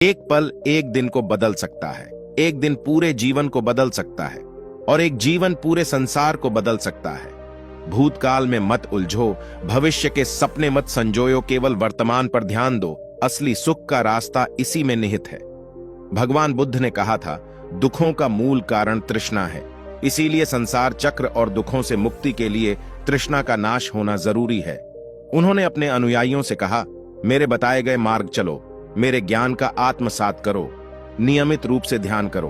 एक पल एक दिन को बदल सकता है, एक दिन पूरे जीवन को बदल सकता है और एक जीवन पूरे संसार को बदल सकता है। भूतकाल में मत उलझो, भविष्य के सपने मत संजोयो, केवल वर्तमान पर ध्यान दो। असली सुख का रास्ता इसी में निहित है। भगवान बुद्ध ने कहा था, दुखों का मूल कारण तृष्णा है, इसीलिए संसार चक्र और दुखों से मुक्ति के लिए तृष्णा का नाश होना जरूरी है। उन्होंने अपने अनुयायियों से कहा, मेरे बताए गए मार्ग चलो, मेरे ज्ञान का आत्मसात करो, नियमित रूप से ध्यान करो।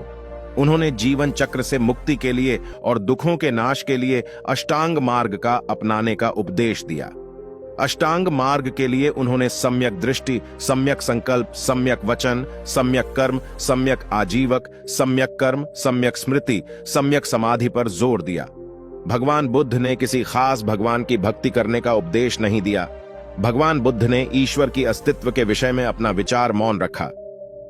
उन्होंने जीवन चक्र से मुक्ति के लिए और दुखों के नाश के लिए अष्टांग मार्ग का अपनाने का उपदेश दिया। अष्टांग मार्ग के लिए उन्होंने सम्यक दृष्टि, सम्यक संकल्प, सम्यक वचन, सम्यक कर्म, सम्यक आजीवक, सम्यक कर्म, सम्यक स्मृति, सम्यक समाधि पर जोर दिया। भगवान बुद्ध ने किसी खास भगवान की भक्ति करने का उपदेश नहीं दिया। भगवान बुद्ध ने ईश्वर की अस्तित्व के विषय में अपना विचार मौन रखा।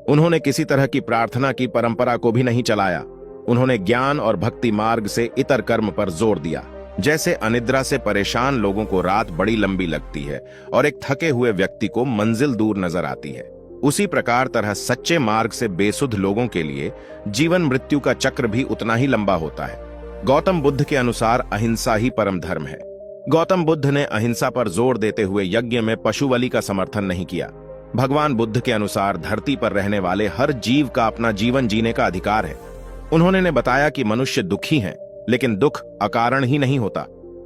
उन्होंने किसी तरह की प्रार्थना की परंपरा को भी नहीं चलाया। उन्होंने ज्ञान और भक्ति मार्ग से इतर कर्म पर जोर दिया। जैसे अनिद्रा से परेशान लोगों को रात बड़ी लंबी लगती है और एक थके हुए व्यक्ति को मंजिल दूर नजर आती है, उसी प्रकार तरह सच्चे मार्ग से बेसुध लोगों के लिए जीवन मृत्यु का चक्र भी उतना ही लंबा होता है। गौतम बुद्ध के अनुसार अहिंसा ही परम धर्म है। गौतम बुद्ध ने अहिंसा पर जोर देते हुए यज्ञ में पशु बलि का समर्थन नहीं किया। भगवान बुद्ध के अनुसार धरती पर रहने वाले हर जीव का अपना जीवन जीने का अधिकार है। उन्होंने बताया कि मनुष्य दुखी हैं, लेकिन दुख अकारण ही नहीं होता।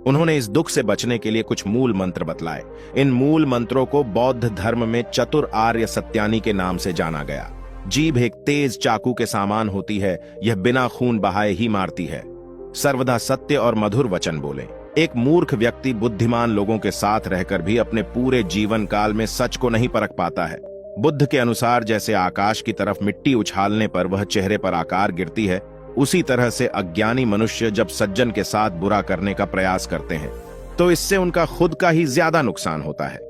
उन्होंने इस दुख से बचने के लिए कुछ मूल मंत्र बतलाए। इन मूल मंत्रों को बौद्ध धर्म में चतुर आर्य सत्यानी के नाम से जाना गया। जीभ एक तेज चाकू के समान होती है, यह बिना खून बहाए ही मारती है। सर्वदा सत्य और मधुर वचन बोले। एक मूर्ख व्यक्ति बुद्धिमान लोगों के साथ रहकर भी अपने पूरे जीवन काल में सच को नहीं परख पाता है। बुद्ध के अनुसार जैसे आकाश की तरफ मिट्टी उछालने पर वह चेहरे पर आकार गिरती है, उसी तरह से अज्ञानी मनुष्य जब सज्जन के साथ बुरा करने का प्रयास करते हैं तो इससे उनका खुद का ही ज्यादा नुकसान होता है।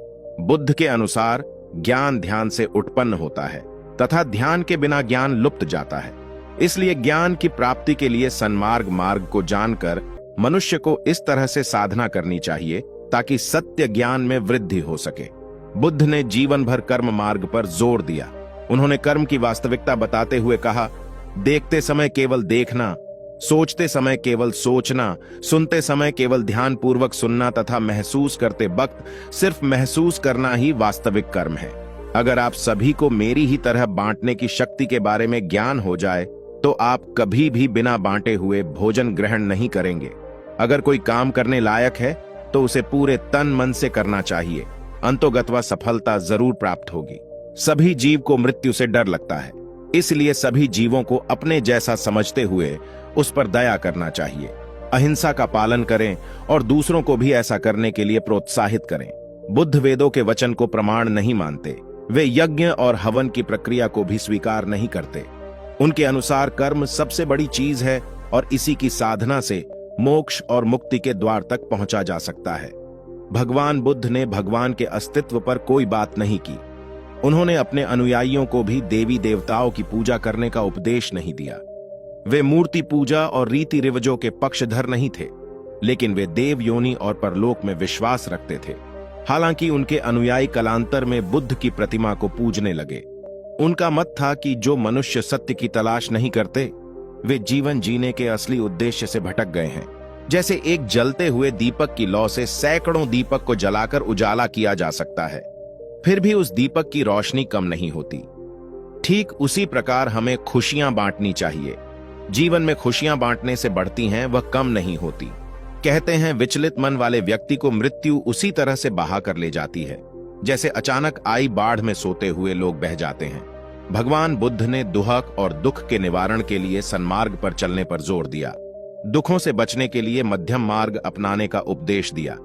बुद्ध के अनुसार ज्ञान ध्यान से उत्पन्न होता है तथा ध्यान के बिना ज्ञान लुप्त जाता है। इसलिए ज्ञान की प्राप्ति के लिए सन्मार्ग मार्ग को जानकर मनुष्य को इस तरह से साधना करनी चाहिए ताकि सत्य ज्ञान में वृद्धि हो सके। बुद्ध ने जीवन भर कर्म मार्ग पर जोर दिया। उन्होंने कर्म की वास्तविकता बताते हुए कहा, देखते समय केवल देखना, सोचते समय केवल सोचना, सुनते समय केवल ध्यान पूर्वक सुनना तथा महसूस करते वक्त सिर्फ महसूस करना ही वास्तविक कर्म है। अगर आप सभी को मेरी ही तरह बांटने की शक्ति के बारे में ज्ञान हो जाए तो आप कभी भी बिना बांटे हुए भोजन ग्रहण नहीं करेंगे। अगर कोई काम करने लायक है तो उसे पूरे तन मन से करना चाहिए, अंतोगत्वा सफलता जरूर प्राप्त होगी। सभी जीव को मृत्यु से डर लगता है, इसलिए सभी जीवों को अपने जैसा समझते हुए उस पर दया करना चाहिए। अहिंसा का पालन करें और दूसरों को भी ऐसा करने के लिए प्रोत्साहित करें। बुद्ध वेदों के वचन को प्रमाण नहीं मानते। वे यज्ञ और हवन की प्रक्रिया को भी स्वीकार नहीं करते। उनके अनुसार कर्म सबसे बड़ी चीज है और इसी की साधना से मोक्ष और मुक्ति के द्वार तक पहुंचा जा सकता है। भगवान बुद्ध ने भगवान के अस्तित्व पर कोई बात नहीं की। उन्होंने अपने अनुयायियों को भी देवी देवताओं की पूजा करने का उपदेश नहीं दिया। वे मूर्ति पूजा और रीति रिवाजों के पक्षधर नहीं थे, लेकिन वे देव योनि और परलोक में विश्वास रखते थे। हालांकि उनके अनुयायी कालांतर में बुद्ध की प्रतिमा को पूजने लगे। उनका मत था कि जो मनुष्य सत्य की तलाश नहीं करते वे जीवन जीने के असली उद्देश्य से भटक गए हैं। जैसे एक जलते हुए दीपक की लौ से सैकड़ों दीपक को जलाकर उजाला किया जा सकता है, फिर भी उस दीपक की रोशनी कम नहीं होती। ठीक उसी प्रकार हमें खुशियां बांटनी चाहिए। जीवन में खुशियां बांटने से बढ़ती हैं, वह कम नहीं होती। कहते हैं विचलित मन वाले व्यक्ति को मृत्यु उसी तरह से बहा कर ले जाती है जैसे अचानक आई बाढ़ में सोते हुए लोग बह जाते हैं। भगवान बुद्ध ने दुहक और दुख के निवारण के लिए सन्मार्ग पर चलने पर जोर दिया। दुखों से बचने के लिए मध्यम मार्ग अपनाने का उपदेश दिया।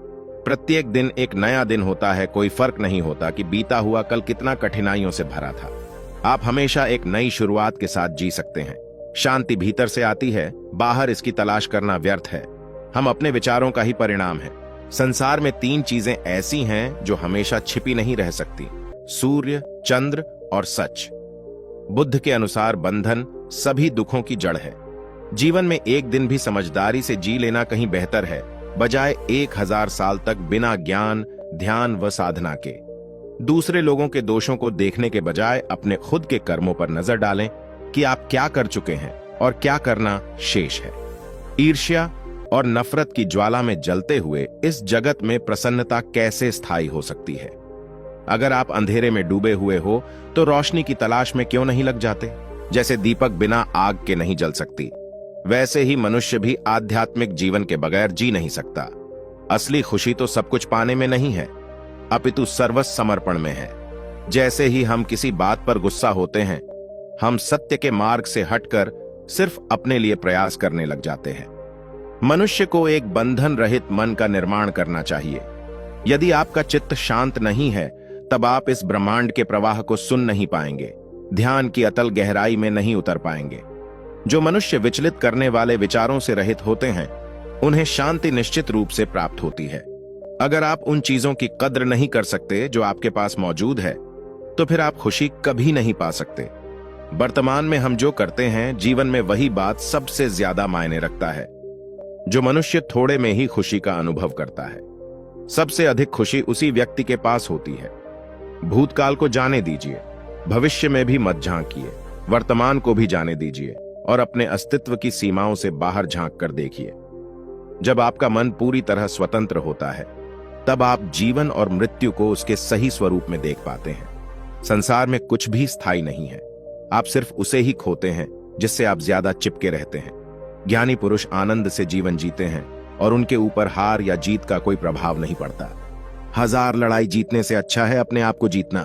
प्रत्येक दिन एक नया दिन होता है, कोई फर्क नहीं होता कि बीता हुआ कल कितना कठिनाइयों से भरा था। आप हमेशा एक नई शुरुआत के साथ जी सकते हैं। शांति भीतर से आती है, बाहर इसकी तलाश करना व्यर्थ है। हम अपने विचारों का ही परिणाम है। संसार में 3 चीजें ऐसी हैं जो हमेशा छिपी नहीं रह सकती, सूर्य, चंद्र और सच। बुद्ध के अनुसार बंधन सभी दुखों की जड़ है। जीवन में एक दिन भी समझदारी से जी लेना कहीं बेहतर है, बजाय 1000 साल तक बिना ज्ञान, ध्यान व साधना के। दूसरे लोगों के दोषों को देखने के बजाय अपने खुद के कर्मों पर नजर डालें कि आप क्या कर चुके हैं और क्या करना शेष है। ईर्ष्या और नफरत की ज्वाला में जलते हुए इस जगत में प्रसन्नता कैसे स्थायी हो सकती है? अगर आप अंधेरे में डूबे हुए हो तो रोशनी की तलाश में क्यों नहीं लग जाते? जैसे दीपक बिना आग के नहीं जल सकती, वैसे ही मनुष्य भी आध्यात्मिक जीवन के बगैर जी नहीं सकता। असली खुशी तो सब कुछ पाने में नहीं है, अपितु सर्वस्व समर्पण में है। जैसे ही हम किसी बात पर गुस्सा होते हैं, हम सत्य के मार्ग से हटकर सिर्फ अपने लिए प्रयास करने लग जाते हैं। मनुष्य को एक बंधन रहित मन का निर्माण करना चाहिए। यदि आपका चित्त शांत नहीं है, तब आप इस ब्रह्मांड के प्रवाह को सुन नहीं पाएंगे, ध्यान की अतल गहराई में नहीं उतर पाएंगे। जो मनुष्य विचलित करने वाले विचारों से रहित होते हैं, उन्हें शांति निश्चित रूप से प्राप्त होती है। अगर आप उन चीजों की कद्र नहीं कर सकते जो आपके पास मौजूद है, तो फिर आप खुशी कभी नहीं पा सकते। वर्तमान में हम जो करते हैं, जीवन में वही बात सबसे ज्यादा मायने रखता है। जो मनुष्य थोड़े में ही खुशी का अनुभव करता है, सबसे अधिक खुशी उसी व्यक्ति के पास होती है। भूतकाल को जाने दीजिए, भविष्य में भी मत झांकिए, वर्तमान को भी जाने दीजिए और अपने अस्तित्व की सीमाओं से बाहर झांक कर देखिए। जब आपका मन पूरी तरह स्वतंत्र होता है, तब आप जीवन और मृत्यु को उसके सही स्वरूप में देख पाते हैं। संसार में कुछ भी स्थायी नहीं है, आप सिर्फ उसे ही खोते हैं जिससे आप ज्यादा चिपके रहते हैं। ज्ञानी पुरुष आनंद से जीवन जीते हैं और उनके ऊपर हार या जीत का कोई प्रभाव नहीं पड़ता। 1000 लड़ाई जीतने से अच्छा है अपने आप को जीतना।